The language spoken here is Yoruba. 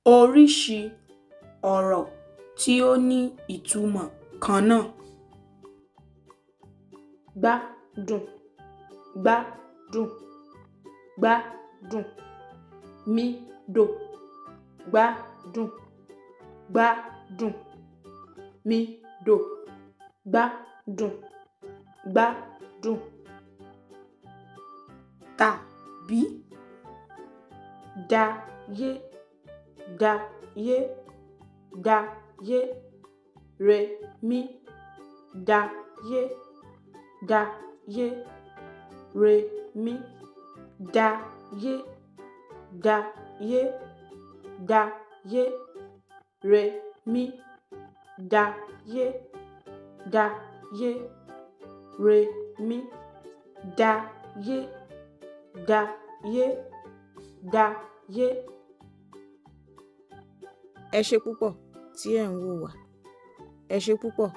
Oríṣi ọ̀rọ̀ tí ó ní ìtumọ̀ kan náà. Gbádùn, gbádùn, gbádùn. Mídò, gbádùn, gbádùn. Mídò, gbádùn, gbádùn. Tàbí, dayé, dayé, dayé. Rẹ̀mí, dayé, dayé. Rẹ̀mí, dayé, dayé, dayé. Rẹ̀mí, dayé, dayé. Rẹ̀mí, dayé, dayé, dayé. Ẹ ṣé púpọ̀ tí ẹ̀ ń wò wá. Ẹ ṣé púpọ̀.